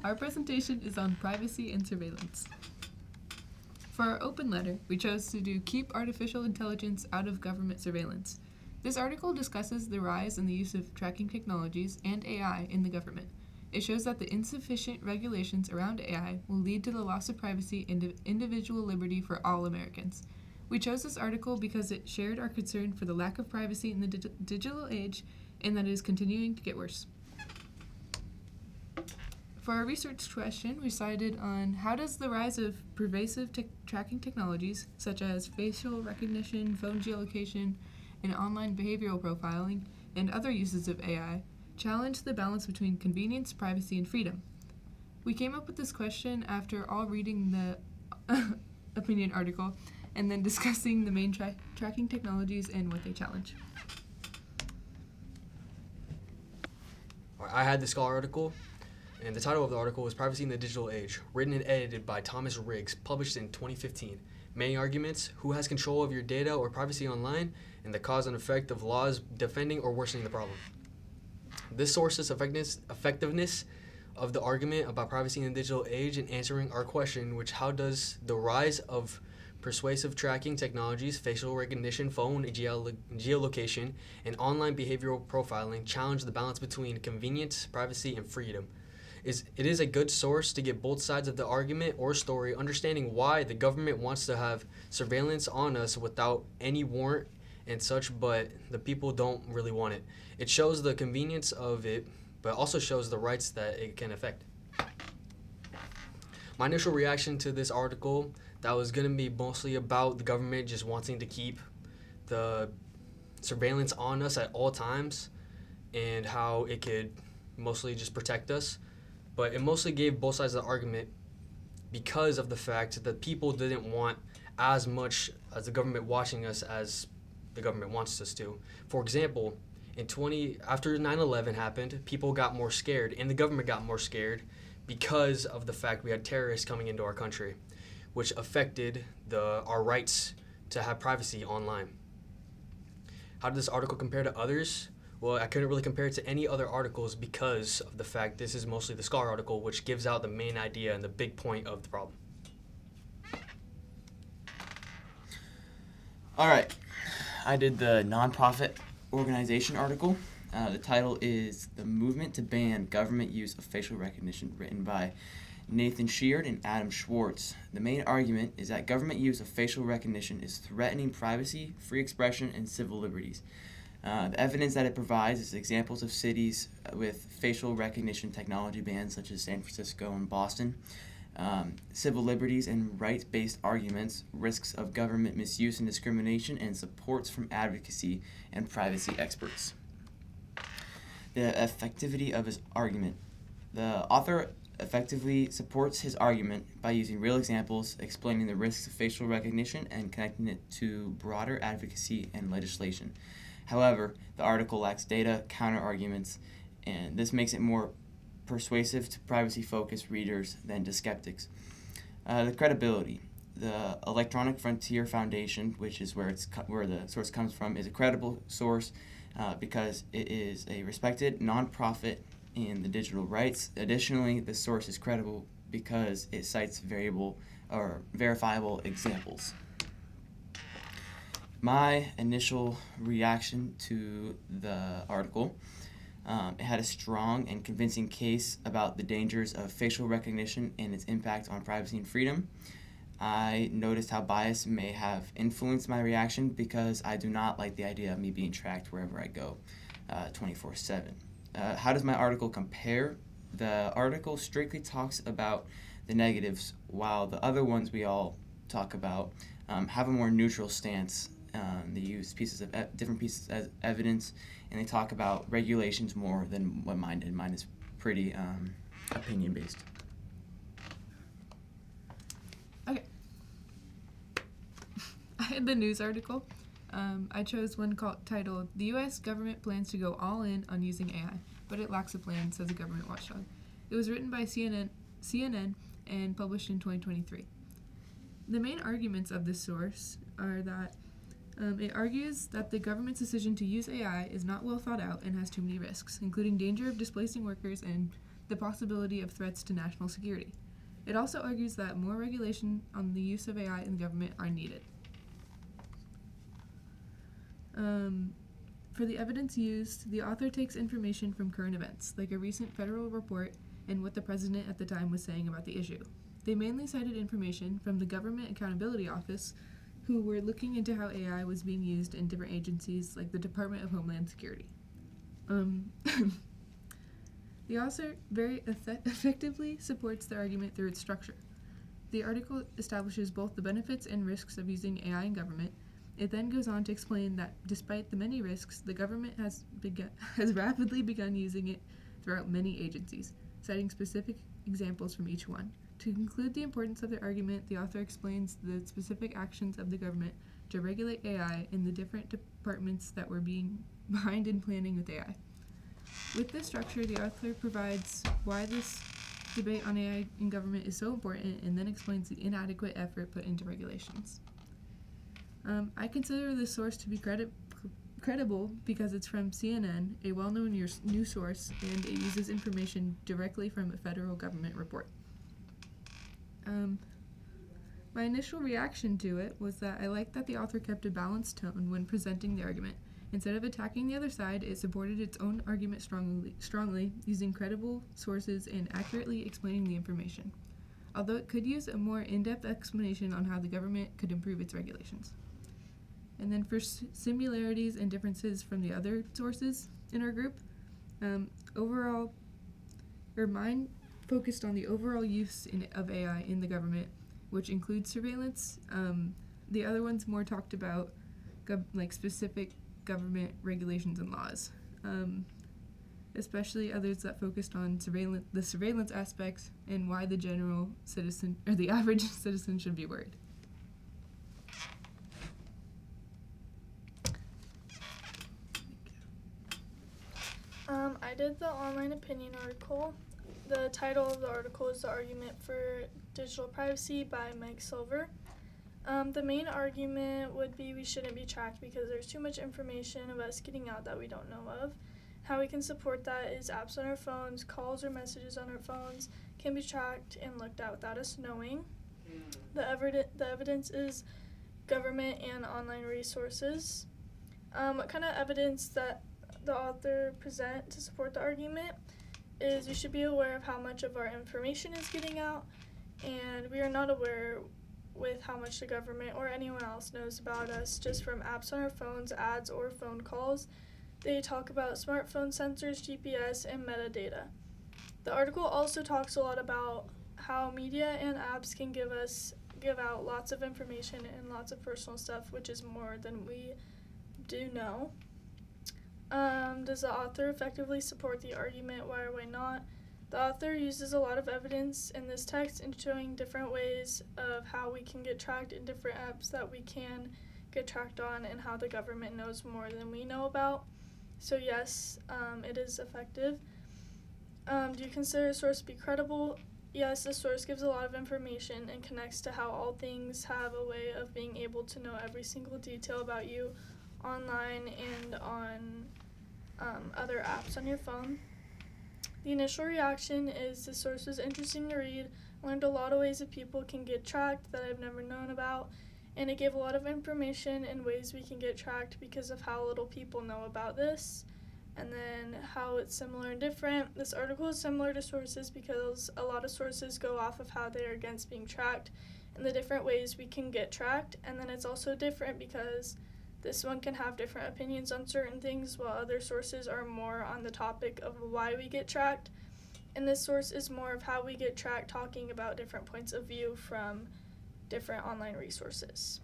Our presentation is on privacy and surveillance. For our open letter, we chose to do Keep Artificial Intelligence Out of Government Surveillance. This article discusses the rise in the use of tracking technologies and AI in the government. It shows that the insufficient regulations around AI will lead to the loss of privacy and individual liberty for all Americans. We chose this article because it shared our concern for the lack of privacy in the digital age and that it is continuing to get worse. For our research question, we cited on how does the rise of pervasive tracking technologies, such as facial recognition, phone geolocation, and online behavioral profiling, and other uses of AI, challenge the balance between convenience, privacy, and freedom. We came up with this question after all reading the opinion article and then discussing the main tracking technologies and what they challenge. I had the Scholar article, and the title of the article was Privacy in the Digital Age, written and edited by Thomas Riggs, published in 2015. Many arguments, who has control of your data or privacy online, and the cause and effect of laws defending or worsening the problem. This sources effectiveness of the argument about privacy in the digital age in answering our question, which how does the rise of persuasive tracking technologies, facial recognition, phone geolocation, and online behavioral profiling challenge the balance between convenience, privacy, and freedom. It is a good source to get both sides of the argument or story, understanding why the government wants to have surveillance on us without any warrant and such, but the people don't really want it. It shows the convenience of it, but also shows the rights that it can affect. My initial reaction to this article, that was going to be mostly about the government just wanting to keep the surveillance on us at all times and how it could mostly just protect us. But it mostly gave both sides of the argument because of the fact that people didn't want as much as the government watching us as the government wants us to. For example, after 9/11 happened, people got more scared and the government got more scared because of the fact we had terrorists coming into our country, which affected our rights to have privacy online. How did this article compare to others? Well, I couldn't really compare it to any other articles because of the fact this is mostly the Scholar article, which gives out the main idea and the big point of the problem. All right, I did the nonprofit organization article. The title is The Movement to Ban Government Use of Facial Recognition, written by Nathan Sheard and Adam Schwartz. The main argument is that government use of facial recognition is threatening privacy, free expression, and civil liberties. The evidence that it provides is examples of cities with facial recognition technology bans, such as San Francisco and Boston, civil liberties and rights-based arguments, risks of government misuse and discrimination, and supports from advocacy and privacy experts. The effectivity of his argument. The author effectively supports his argument by using real examples, explaining the risks of facial recognition, and connecting it to broader advocacy and legislation. However, the article lacks data, counter-arguments, and this makes it more persuasive to privacy-focused readers than to skeptics. The credibility. The Electronic Frontier Foundation, which is where the source comes from, is a credible source because it is a respected nonprofit in the digital rights. Additionally, the source is credible because it cites verifiable examples. My initial reaction to the article, it had a strong and convincing case about the dangers of facial recognition and its impact on privacy and freedom. I noticed how bias may have influenced my reaction because I do not like the idea of me being tracked wherever I go 24/7. How does my article compare? The article strictly talks about the negatives, while the other ones we all talk about have a more neutral stance. They use different pieces as evidence, and they talk about regulations more than what mine did. Mine is pretty opinion-based. Okay. I had the news article. I chose one titled, The U.S. Government Plans to Go All In on Using AI, but it lacks a plan, says a government watchdog. It was written by CNN and published in 2023. The main arguments of this source are that it argues that the government's decision to use AI is not well thought out and has too many risks, including danger of displacing workers and the possibility of threats to national security. It also argues that more regulation on the use of AI in the government are needed. For the evidence used, the author takes information from current events, like a recent federal report and what the president at the time was saying about the issue. They mainly cited information from the Government Accountability Office, who were looking into how AI was being used in different agencies like the Department of Homeland Security. The author very effectively supports the argument through its structure. The article establishes both the benefits and risks of using AI in government. It then goes on to explain that despite the many risks, the government has rapidly begun using it throughout many agencies, citing specific examples from each one. To conclude the importance of the argument, the author explains the specific actions of the government to regulate AI in the different departments that were being behind in planning with AI. With this structure, the author provides why this debate on AI in government is so important and then explains the inadequate effort put into regulations. I consider this source to be credible because it's from CNN, a well-known news source, and it uses information directly from a federal government report. My initial reaction to it was that I liked that the author kept a balanced tone when presenting the argument. Instead of attacking the other side, it supported its own argument strongly, using credible sources and accurately explaining the information, although it could use a more in-depth explanation on how the government could improve its regulations. And then for similarities and differences from the other sources in our group, mine focused on the overall use of AI in the government, which includes surveillance. The other ones more talked about specific government regulations and laws, especially others that focused on the surveillance aspects and why the general citizen or the average citizen should be worried. I did the online opinion article. The title of the article is The Argument for Digital Privacy by Mike Silver. The main argument would be we shouldn't be tracked because there's too much information of us getting out that we don't know of. How we can support that is apps on our phones, calls or messages on our phones can be tracked and looked at without us knowing. The evidence is government and online resources. What kind of evidence that the author present to support the argument is we should be aware of how much of our information is getting out, and we are not aware with how much the government or anyone else knows about us just from apps on our phones, ads, or phone calls. They talk about smartphone sensors, GPS, and metadata. The article also talks a lot about how media and apps can give out lots of information and lots of personal stuff, which is more than we do know. Does the author effectively support the argument? Why or why not? The author uses a lot of evidence in this text in showing different ways of how we can get tracked in different apps that we can get tracked on and how the government knows more than we know about. So yes, it is effective. Do you consider a source to be credible? Yes, the source gives a lot of information and connects to how all things have a way of being able to know every single detail about you online and on other apps on your phone. The initial reaction is the source was interesting to read. I learned a lot of ways that people can get tracked that I've never known about, and it gave a lot of information and ways we can get tracked because of how little people know about this, and then how it's similar and different. This article is similar to sources because a lot of sources go off of how they are against being tracked and the different ways we can get tracked, and then it's also different because this one can have different opinions on certain things, while other sources are more on the topic of why we get tracked. And this source is more of how we get tracked, talking about different points of view from different online resources.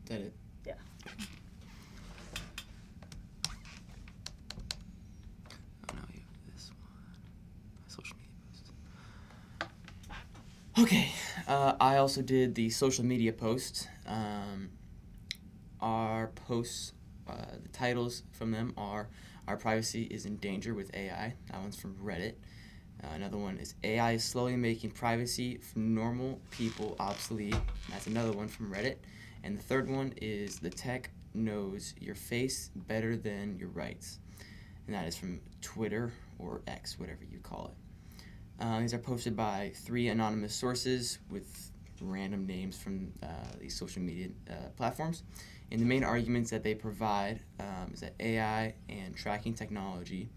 Is that it? Yeah. Oh no, you have this one. Social media post. Okay, I also did the social media post. Our posts, the titles from them are Our Privacy is in Danger with AI. That one's from Reddit. Another one is AI is slowly making privacy for normal people obsolete. That's another one from Reddit. And the third one is The Tech Knows Your Face Better Than Your Rights. and that is from Twitter or X, whatever you call it. These are posted by 3 anonymous sources with random names from these social media platforms. And the main arguments that they provide is that AI and tracking technology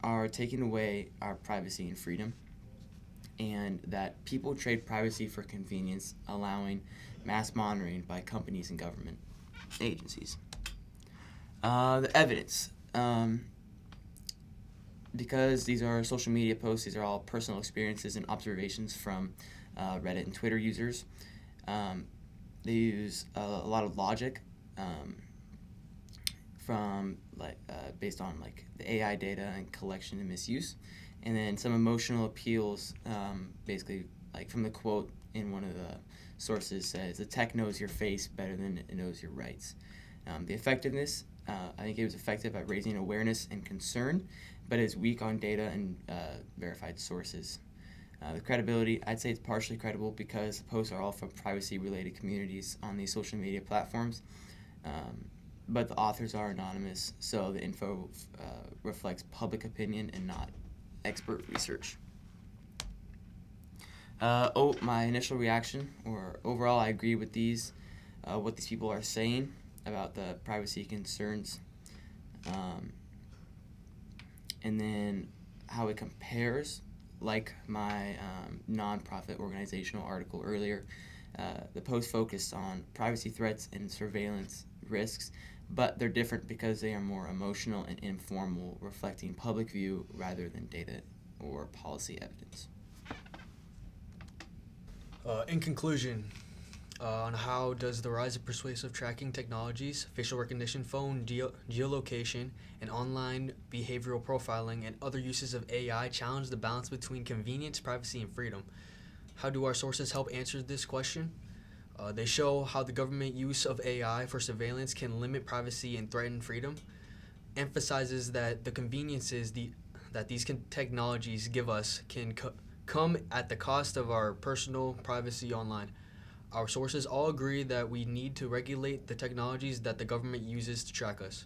are taking away our privacy and freedom, and that people trade privacy for convenience, allowing mass monitoring by companies and government agencies. The evidence. Because these are social media posts, these are all personal experiences and observations from Reddit and Twitter users. They use a lot of logic from based on the AI data and collection and misuse, and then some emotional appeals. Basically, from the quote in one of the sources says, "The tech knows your face better than it knows your rights." The effectiveness, I think it was effective at raising awareness and concern, but is weak on data and verified sources. The credibility, I'd say it's partially credible because the posts are all from privacy-related communities on these social media platforms, but the authors are anonymous, so the info reflects public opinion and not expert research. My initial reaction, or overall, I agree with what these people are saying about the privacy concerns, and then how it compares, like my nonprofit organizational article earlier. The post focused on privacy threats and surveillance risks, but they're different because they are more emotional and informal, reflecting public view rather than data or policy evidence. In conclusion, on how does the rise of persuasive tracking technologies, facial recognition, phone geolocation, and online behavioral profiling and other uses of AI challenge the balance between convenience, privacy, and freedom? How do our sources help answer this question? They show how the government use of AI for surveillance can limit privacy and threaten freedom, emphasizes that the conveniences that these technologies give us can come at the cost of our personal privacy online. Our sources all agree that we need to regulate the technologies that the government uses to track us.